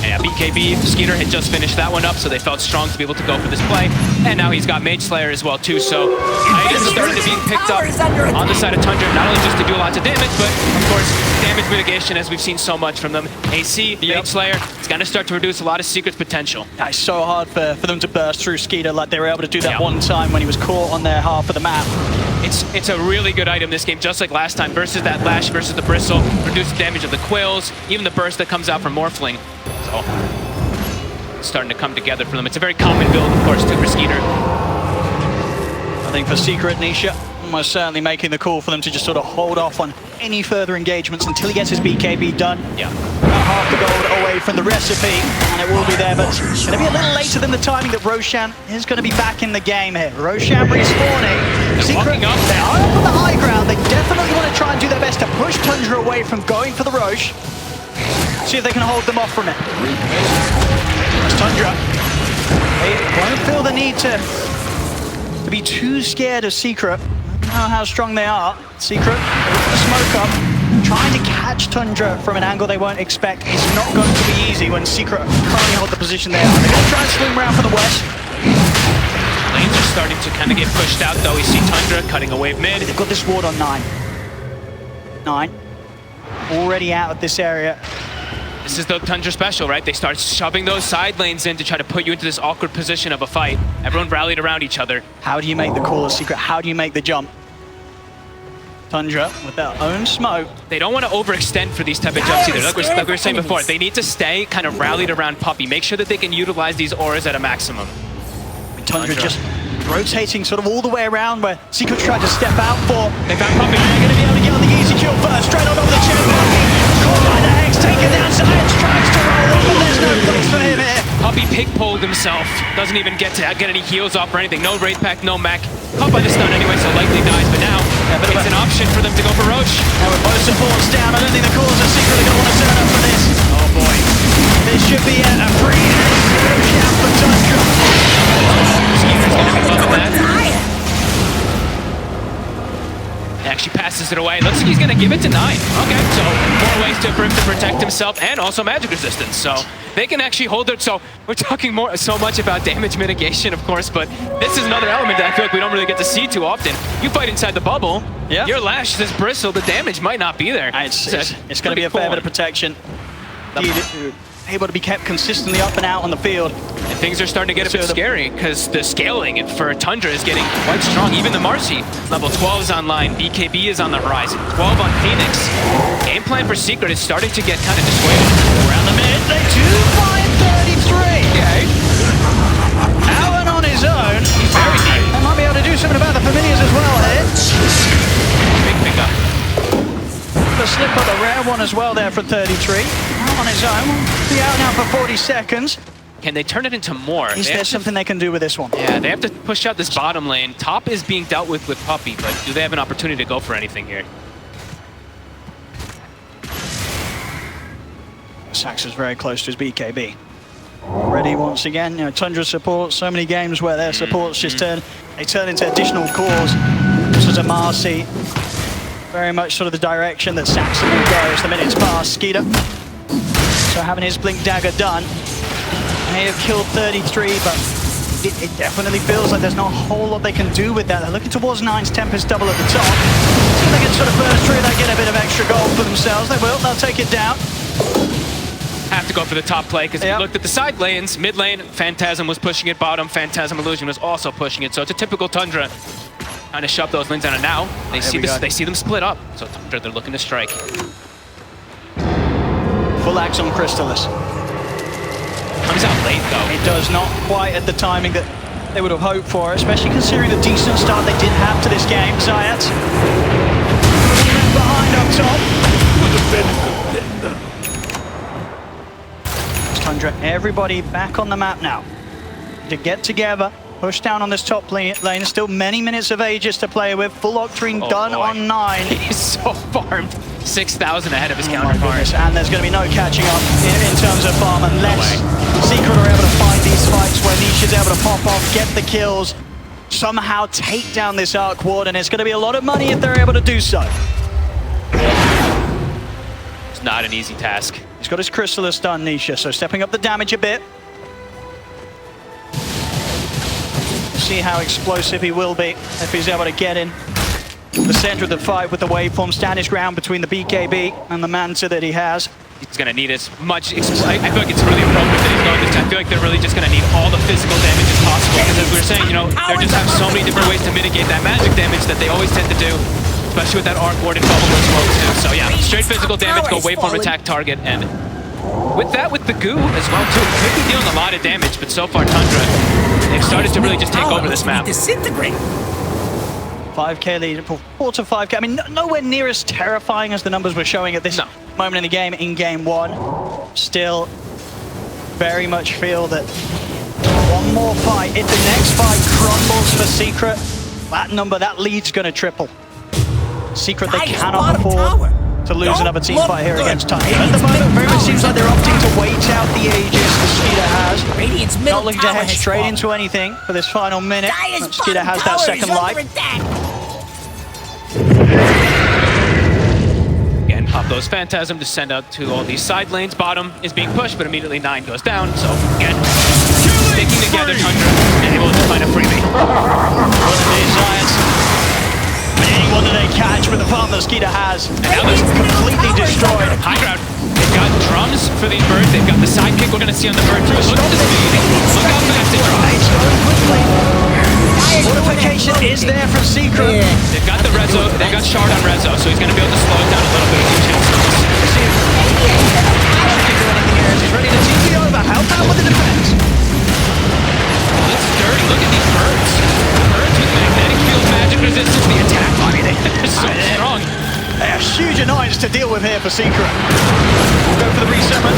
Yeah, BKB, Skeeter had just finished that one up, so they felt strong to be able to go for this play. And now he's got Mage Slayer as well too, so Aegis is starting to be picked up on the side of Tundra, not only just to do lots of damage, but of course, damage mitigation as we've seen so much from them. AC, Mage Slayer, it's going to start to reduce a lot of Secret's potential. Yeah, it's so hard for them to burst through Skeeter like they were able to do that one time when he was caught on their half of the map. It's a really good item this game, just like last time, versus that Lash, versus the Bristle, reduce the damage of the Quills, even the burst that comes out from Morphling. So, it's starting to come together for them. It's a very common build, of course, too, for Skeeter. I think for Secret, Nisha, almost certainly making the call for them to just sort of hold off on any further engagements until he gets his BKB done. Yeah. About half the gold away from the recipe, and it will be there, but it's going to be a little later than the timing that Roshan is going to be back in the game here. Roshan respawning. Secret, they are up on the high ground. They definitely want to try and do their best to push Tundra away from going for the Roche. See if they can hold them off from it. That's Tundra. They won't feel the need to be too scared of Secret. I don't know how strong they are. Secret, the smoke up, trying to catch Tundra from an angle they won't expect. It's not going to be easy when Secret currently hold the position there. They're going to try and swing around for the west. lanes are starting to kind of get pushed out, though. We see Tundra cutting a wave mid. They've got this ward on 9. 9. Already out of this area. This is the Tundra special, right? They start shoving those side lanes in to try to put you into this awkward position of a fight. Everyone rallied around each other. How do you make the call as Secret? How do you make the jump? Tundra with their own smoke. They don't want to overextend for these type of jumps either. Like we were saying before, they need to stay kind of rallied around Puppey. Make sure that they can utilize these auras at a maximum. Tundra just rotating sort of all the way around where Secret tried to step out for. They found Puppey. They're going to be able to get on the easy kill first. Straight on over the chest. Caught by the Hex, taken down. Science tries to roll up, but there's no place for him here. Puppey pig-pulled himself. Doesn't even get any heals off or anything. No Wraith Pack, no mech. Caught by the stun anyway, so likely dies. But now it's an option for them to go for Roach. Now with both supports down, I don't think the callers are secretly going to want to turn up for this. Oh boy. This should be a free and zero count for Tundra. Skeeter's going to be loving that. Tired. Actually passes it away. Looks like he's going to give it to 9. Okay, so more ways for him to protect himself and also magic resistance. So they can actually hold it. So we're talking so much about damage mitigation, of course, but this is another element that I feel like we don't really get to see too often. You fight inside the bubble, your lash says bristle, the damage might not be there. It's going to be a fair bit of protection. Able to be kept consistently up and out on the field. And things are starting to get a bit scary because the scaling for Tundra is getting quite strong. Even the Marcy, level 12 is online. BKB is on the horizon. 12 on Phoenix. Game plan for Secret is starting to get kind of dissuaded. Around the mid, they do find 33. Okay. Allen on his own. He's very deep. They might be able to do something about the familiars as well here. Big pickup. The slip of the rare one as well there for 33. Out on his own. Be out now for 40 seconds. Can they turn it into more? Is there something they can do with this one? Yeah, they have to push out this bottom lane. Top is being dealt with Puppey, but do they have an opportunity to go for anything here? Sax is very close to his BKB. Already once again, you know, Tundra support, so many games where their supports just turn into additional cores. This is a Marcy. Very much sort of the direction that Saxon will go as the minutes pass. Skeeter, so having his Blink Dagger done, may have killed 33, but it definitely feels like there's not a whole lot they can do with that. They're looking towards 9's Tempest double at the top. So they can sort of burst through, they get a bit of extra gold for themselves. They will, they'll take it down. Have to go for the top play because if you looked at the side lanes, mid lane, Phantasm was pushing it, bottom, Phantasm Illusion was also pushing it. So it's a typical Tundra. Trying to shove those lanes down, and now they see them split up. So Tundra, they're looking to strike. Full axe on Crystallis. Comes out late though. It does not quite at the timing that they would have hoped for, especially considering the decent start they did have to this game. Zayat behind up top. Tundra, everybody back on the map now. To get together. Push down on this top lane. Still many minutes of Aegis to play with. Full Octarine done on 9. He's so farmed. 6,000 ahead of his counterpart. And there's going to be no catching up in terms of farm unless Secret are able to find these fights where Niche is able to pop off, get the kills, somehow take down this Arc Ward, and it's going to be a lot of money if they're able to do so. It's not an easy task. He's got his Crystallis done, Nisha, so stepping up the damage a bit. See how explosive he will be if he's able to get in the center of the fight with the waveform, stand his ground between the BKB and the Manta that he has. He's going to need as much. I feel like it's really appropriate that he's going this time. I feel like they're really just going to need all the physical damage as possible because as we were saying, you know, they just have so many different ways to mitigate that magic damage that they always tend to do, especially with that Arc Ward and Bubble as well too. So yeah, straight physical damage, go waveform, attack target, and with that, with the goo as well too, could be dealing a lot of damage, but so far Tundra, they've started to really just take over this map. Disintegrate. 5k lead, 4 to 5k. I mean, nowhere near as terrifying as the numbers were showing at this moment in the game, in game 1. Still, very much feel that one more fight, if the next fight crumbles for Secret, that lead's going to triple. Secret, they cannot afford to lose another team fight here against Tundra. At the moment, very much seems like they're opting to wait out the Aegis that Skeeter has. Not looking to head straight into anything for this final minute. Skeeter has that second life. Again, pop those Phantasm to send out to all these side lanes. Bottom is being pushed, but immediately 9 goes down. So again, sticking together, Tundra, and able to find a freebie. One of these Giants. Anyone that they catch with the farm that Skeeter has, and now they're completely destroyed. High ground. They've got drums for these birds. They've got the sidekick we're going to see on the bird too. Look at the speed. Look how fast it drives. Fortification is there from Secret. They've got the Rezo. They've got Shard on Rezo, so he's going to be able to slow it down a little bit. He's ready to TP over. Help out with the defense. This is dirty. Look at these birds. Birds with magnetic field magic resistance to the attack. I mean, they're so strong. They are huge annoyance to deal with here for Secret. We'll go for the resummon.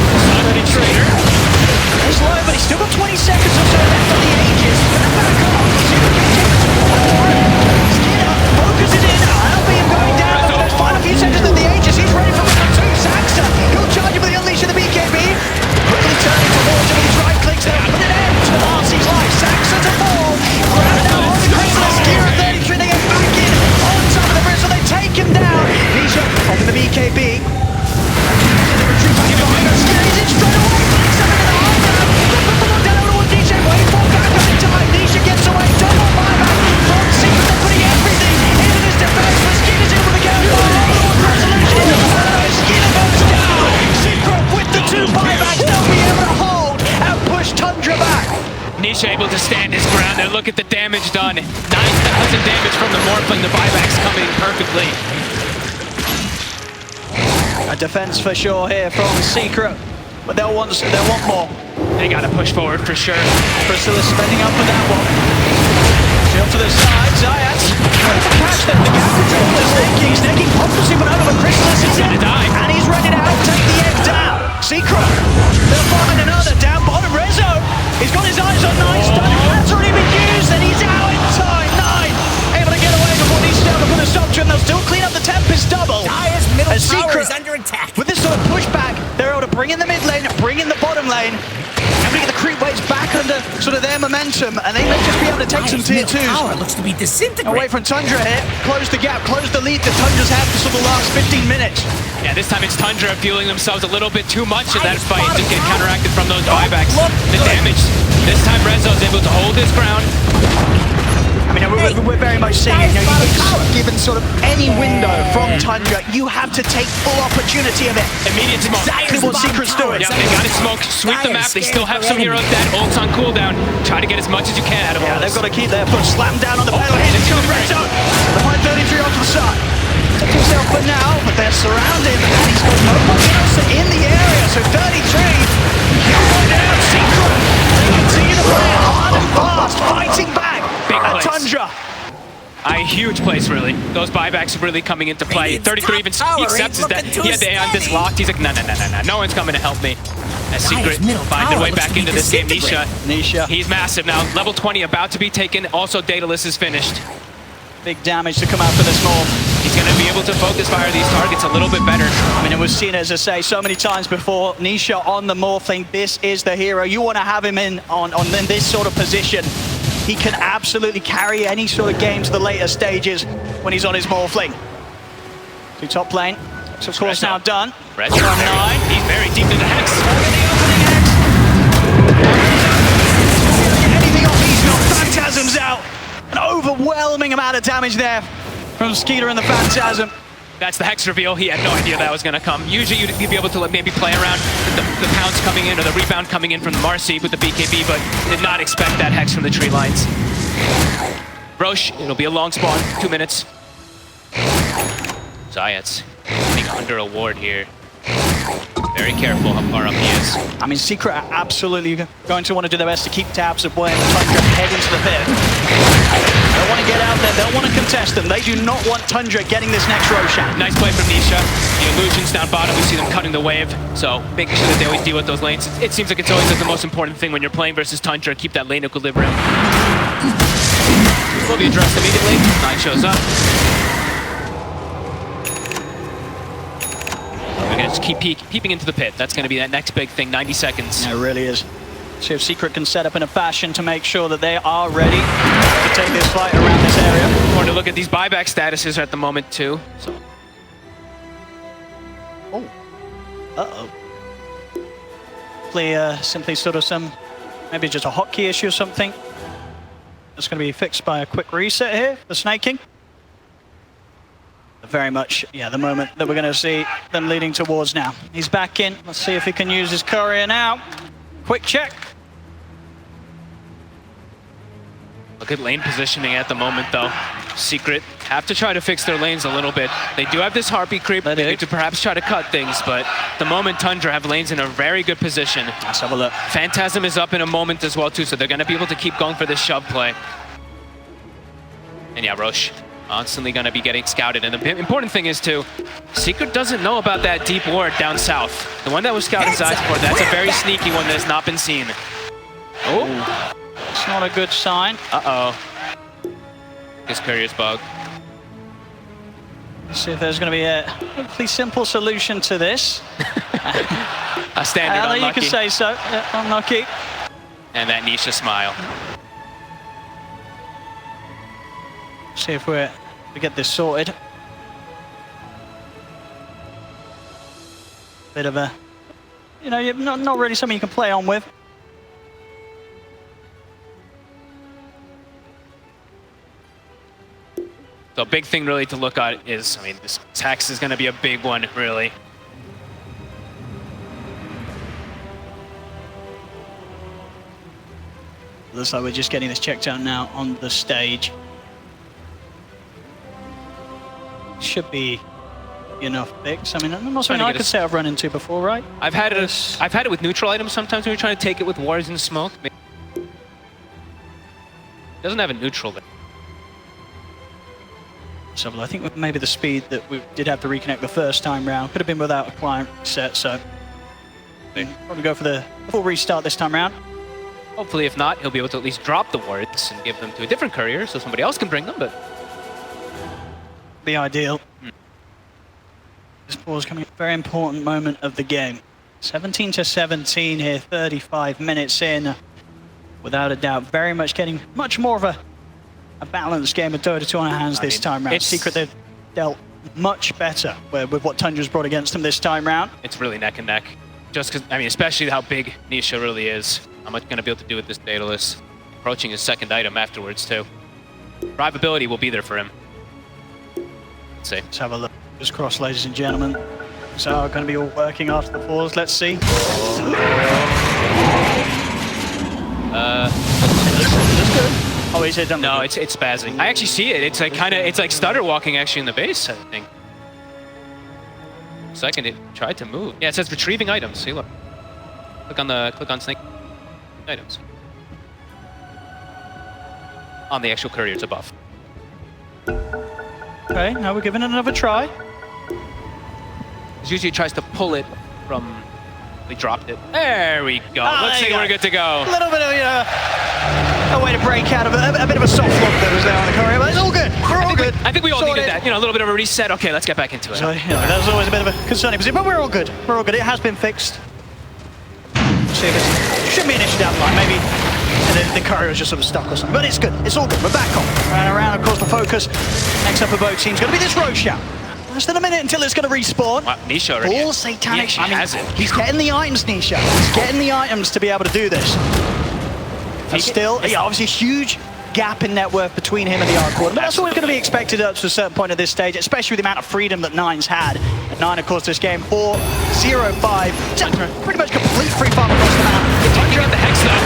Ready Trader. He's low, but he's still got 20 seconds or so left on the Aegis. Gonna back off. Secret can take it to Skeeter focuses in. Albion going down. There's final few seconds of the Aegis. He's ready for round 2. Saxa. He'll charge him with the unleash of the BKB. Quickly turning towards him. His right clicks there. Put it in to Marcy's life. Saxa to fall. Grounded out on the Crystal. Skeeter 33. They get back in on top of the bridge, so they take him down. Nisha open the BKB. They retreat back behind us. Skeeter's in straight away. 27 and a half now. Look for down over to DJ. Waiting for backup in time. Nisha gets away. Double buyback from Secret. They're putting everything into this defense. But Skeeter's able to get a resolution. Skeeter goes down. Secret with the 2 buybacks. They'll be able to hold and push Tundra back. Nisha able to stand his ground there. Look at the damage done. 9,000 damage from the Morphling. The buybacks coming perfectly. A defense for sure here from Secret, but they'll want more. They got to push forward for sure. Priscilla spending up for that one. Shield to the side, Zayat. Trying to catch them. The gap control is snaking. Obviously went over, but Chrysalis is gonna die. And he's ready to help take the egg down. Secret. They'll find another down bottom. Rezo. He's got his eyes on 9 stun. That's already been used, and he's out in time. 9 able to get away before he's down to put a stop to him. They'll still clean up the Tempest double. Dire's middle As tower Secret, is under attack. with this sort of pushback, they're able to bring in the mid lane, bring in the bottom lane, and bring the creep waves back under sort of their momentum, and they may just be able to take some tier 2s. Tower looks to be disintegrating. Away from Tundra here, close the gap, close the lead that Tundra's had for sort of the last 15 minutes. Yeah, this time it's Tundra fueling themselves a little bit too much, and that's by just getting counteracted from those buybacks. The damage. This time Rezo's able to hold his ground. I mean, we're very much seeing it. You know, you get given sort of any window from Tundra, you have to take full opportunity of it. Immediate smoke. Exactly what Secret's doing. Yeah, they got it smoked. Sweep the map. They still have some heroes dead. Ult's on cooldown. Try to get as much as you can out of all Yeah, they've this. got to keep their foot slammed down on the pedal. Here comes Rezo. The 533 off to the side. Took himself for now, but they're surrounded, and he's got nobody else in the area. So 33. Going down, Secret. They continue to play it hard and fast, fighting back. Big at place. Tundra. A huge place, really. Those buybacks are really coming into play. It's 33 even top he tower. accepts He's that. looking He had the Aeon too dislocked. He's like, no. No one's coming to help me. As Secret middle find their tower way looks back to be into this game. disintegrating. Nisha. He's massive now. Level 20 about to be taken. Also, Daedalus is finished. Big damage to come out for this Morph. He's going to be able to focus fire these targets a little bit better. I mean, it was seen, as I say, so many times before. Nisha on the Morphling. This is the hero. You want to have him in on this sort of position. He can absolutely carry any sort of game to the later stages when he's on his Morphling. To top lane. So of course now done. Red on 9. He's very deep in the Hex. Anything off, he's not. Phantasm's out. An overwhelming amount of damage there from Skeeter and the Phantasm. That's the Hex reveal. He had no idea that was going to come. Usually you'd be able to like, maybe play around with the pounce coming in or the rebound coming in from the Marcy with the BKB, but did not expect that Hex from the tree lines. Roche, it'll be a long spawn, 2 minutes. Zayat's getting under a ward here. Very careful how far up he is. I mean, Secret are absolutely going to want to do their best to keep tabs of when Tundra head into the pit. They don't want to get out there, they'll want to contest them. They do not want Tundra getting this next Roshan. Nice play from Nisha. The illusions down bottom, we see them cutting the wave. So making sure that they always deal with those lanes. It seems like it's always like the most important thing when you're playing versus Tundra, keep that lane equilibrium. Will be addressed immediately. 9 shows up. We're going to just keep peeping into the pit. That's going to be that next big thing, 90 seconds. Yeah, it really is. See if Secret can set up in a fashion to make sure that they are ready to take this fight around this area. Important to look at these buyback statuses at the moment too. So. Oh. Uh-oh. Simply sort of some maybe just a hotkey issue or something. It's going to be fixed by a quick reset here, the snaking. Very much, yeah, the moment that we're going to see them leading towards now. He's back in. Let's see if he can use his courier now. Quick check. Look at lane positioning at the moment, though. Secret have to try to fix their lanes a little bit. They do have this heartbeat creep. They need to perhaps try to cut things, but the moment Tundra have lanes in a very good position. Let's have a look. Phantasm is up in a moment as well, too, so they're going to be able to keep going for this shove play. And yeah, Roche constantly going to be getting scouted. And the important thing is, too, Secret doesn't know about that deep ward down south. The one that was scouted as Esport, that's a very sneaky one that has not been seen. Oh. It's not a good sign. Uh-oh. His courier's bug. Let's see if there's going to be a hopefully simple solution to this. A standard unlucky. You can say so. Yeah, unlucky. And that Nisha smile. See if we get this sorted. Bit of a, you know, not really something you can play on with. The big thing really to look at is, I mean, this tax is going to be a big one, really. Looks like we're just getting this checked out now on the stage. Should be enough fix. I mean, that's not something I could say I've run into before, right? I've had it with neutral items sometimes when you're trying to take it with wards and smoke. It doesn't have a neutral there. So I think maybe the speed that we did have to reconnect the first time round could have been without a client set, so probably go for the full restart this time round. Hopefully, if not, he'll be able to at least drop the wards and give them to a different courier so somebody else can bring them, but... Be ideal. This ball is coming at a very important moment of the game. 17-17 here, 35 minutes in. Without a doubt, very much getting much more of a balanced game of Dota 2 on our hands this time round. Secret, they've dealt much better with what Tundra's brought against them this time round. It's really neck and neck. Just because, I mean, especially how big Nisha really is. How much going to be able to do with this Daedalus. Approaching his second item afterwards, too. Survivability will be there for him. Let's see. Let's have a look. Just crossed, ladies and gentlemen. So going to be all working after the pause. Let's see. Oh, is it done? No, it's spazzing. I actually see it. It's like it's like stutter walking actually in the base, I think. Second, it tried to move. Yeah, it says retrieving items. See, look. Click on snake items. On the actual courier, it's a buff. Okay, now we're giving it another try. Usually it tries to pull it from... We dropped it. There we go. Looks like we're good to go. A little bit of a way to break out of a bit of a soft look that was there on the courier, but it's all good. We're all good. I think we all needed that. You know, a little bit of a reset. Okay, let's get back into it. So, that was always a bit of a concerning position, but we're all good. We're all good. It has been fixed. See if it shouldn't be an issue down the line. Maybe the courier was just sort of stuck or something, but it's good. It's all good. We're back on. Around, of course, the focus next up for both teams going to be this Roche out. Less than a minute until it's going to respawn. Wow, Nisha already. All satanic. He has it. He's getting the items, Nisha. He's getting the items to be able to do this. And still, obviously a huge gap in net worth between him and the Arc Warden. But that's always going to be expected up to a certain point at this stage, especially with the amount of freedom that Nine's had. And Nine, of course, this game 4-0-5. Pretty much complete free farm across the map. Tundra got the Hex though.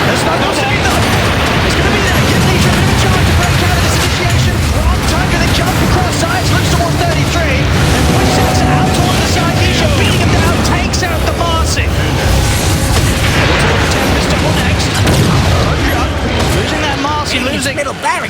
There's no save though. It's going to be there. Give Nisha a bit of a chance to break out of this initiation. One Tundra then jumps across sides, looks towards 33, and pushes out towards the side. Nisha beating him down, takes out the Marcy. Losing that Marcy, losing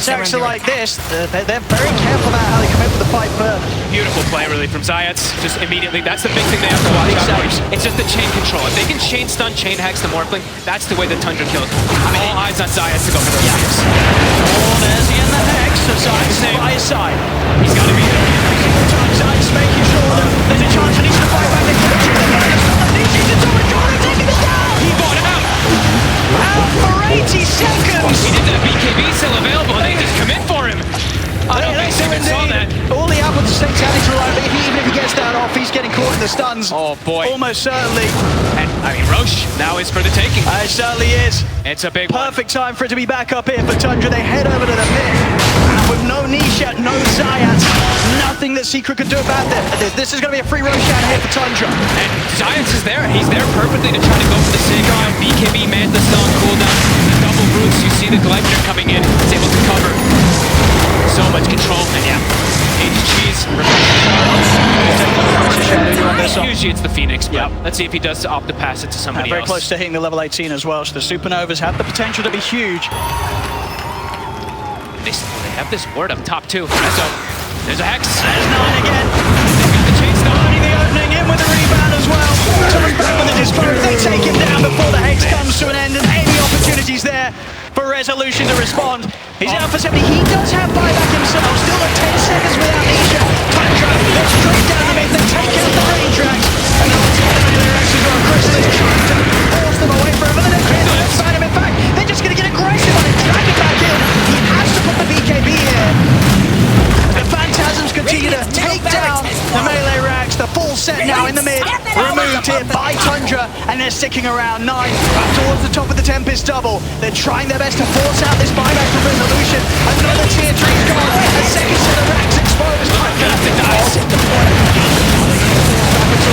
Texas like this, they're very careful about how they commit with the fight first. Beautiful play, really, from Zayats. Just immediately, that's the big thing they have to watch out for. It's just the chain control. If they can chain stun, chain hex the Morphling, that's the way that Tundra kills. I mean, all eyes on Zayats to go for those saves. Oh, there's he in the hex. So Zayats by his side. He's got to be there. Zayats making sure that there's a chance for Nisha to fight back. They catch him. Nisha's over the corner, taking it down. He bought him out. Out for 80 seconds. He did that BKB still available, and they just come in for him. I don't think Secret saw that. All the output stay standing to the line, but even if he gets that off, he's getting caught in the stuns. Oh boy. Almost certainly. And I mean, Roche now is for the taking. It certainly is. It's a big one. Perfect time for it to be back up here for Tundra. They head over to the pit. And with no Nisha, no Zayat, nothing that Secret could do about this. This is going to be a free Roshan here for Tundra. And Zayat is there. He's there perfectly to try to go for the save guy. BKB Manta still on cooldown. The double roots, you see the Gleipnir coming in. He's able to cover. So much control. And yeah, HG's usually it's the Phoenix, but let's see if he does opt to pass it to somebody very else. Close to hitting the level 18 as well, so the Supernovas have the potential to be huge. They have this ward up top too. So there's a Hex. There's 9 again. They've got the chase down. Finding the opening in with the rebound as well. Thomas back with the dispose. They take him down before the Hex comes to an end, and any opportunities there for Resolution to respond. He's out for 70. He does have buyback himself. Still at 10 seconds without Nisha. Tundra, they're straight down the mid. They take out the range tracks. And now it's the Melee as well. Crystal is trying to force them away forever. They're going to find him. In fact, they're just going to get aggressive on him. Drag him back in. He has to put the BKB here. The Phantasms continue to take down the Melee racks. The full set now in the mid. Removed here by Tundra. And they're sticking around 9 up towards the top of the Tempest double. They're trying their best to force out this buyback from Resolution. Another tier 3's gone. A second set of racks exposed. Tundra falls at the point.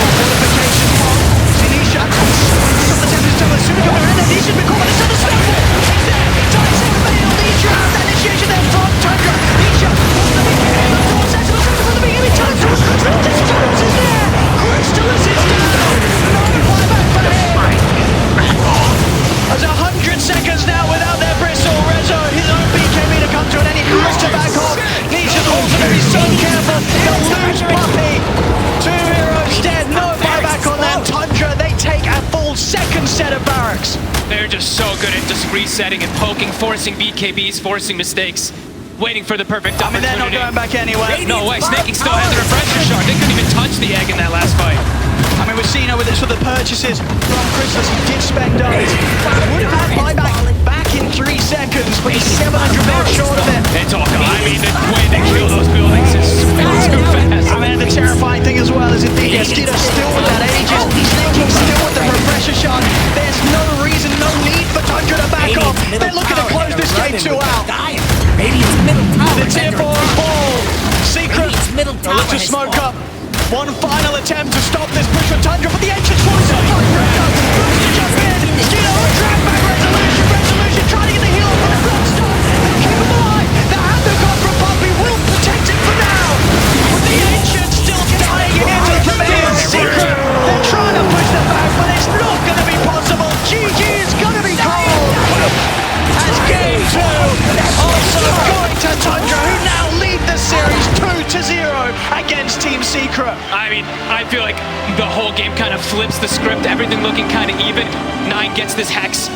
Fortification from Sinisha. Stop the Tempest double. Soon as you're in there, Nisha's been caught by the Southern Stumble. He's there. Dice in the middle. Nisha has that initiation there from Tundra. Nisha wants to be in the process of the beginning. Tundra. Crystallis is there. Crystallis is down. No buyback for him. There's 100 seconds now without their Bristle. Rezo, his own BKB to come to an end. He has to back off. Nisha's also to be so careful. They'll lose Puppy. 2 heroes dead. No buyback on them. Tundra, they take a full second set of barracks. They're just so good at just resetting and poking, forcing BKBs, forcing mistakes, waiting for the perfect I mean, opportunity. they're not going back anywhere. No way, Snaking still had the refresher shard. They couldn't even touch the egg in that last fight. I mean, we've seen over this for the purchases from Christmas. He did spend dice. Would have had buyback back in 3 seconds, but he's 700 bucks short of it. It's all gone. I mean, the way they kill those buildings is too fast. I mean, the terrifying thing as well is if the Skidder still with that Aegis, Snaking still with the refresher shot. There's no reason, no need for Tundra to back off. They're looking to close this game 2 out. Maybe it's middle tower. The tier 4 ball. Secret. Maybe it's middle tower. Let's just smoke up. One final attempt to stop this push from Tundra, but the entrance force is not jump in. Skidder, drag back Resolution. Resolution trying to get the heal on the front stop. They'll keep him alive. The hand of God from Puppy will protect him for now. With the ancient still dying into the pavilion. Secret. They're trying to push them back, but it's not going to be possible. GG is going to be called. As game 2 also going to Tundra, who now lead the series 2-0 against Team Secret. I mean, I feel like the whole game kind of flips the script, everything looking kind of even. 9 gets this Hex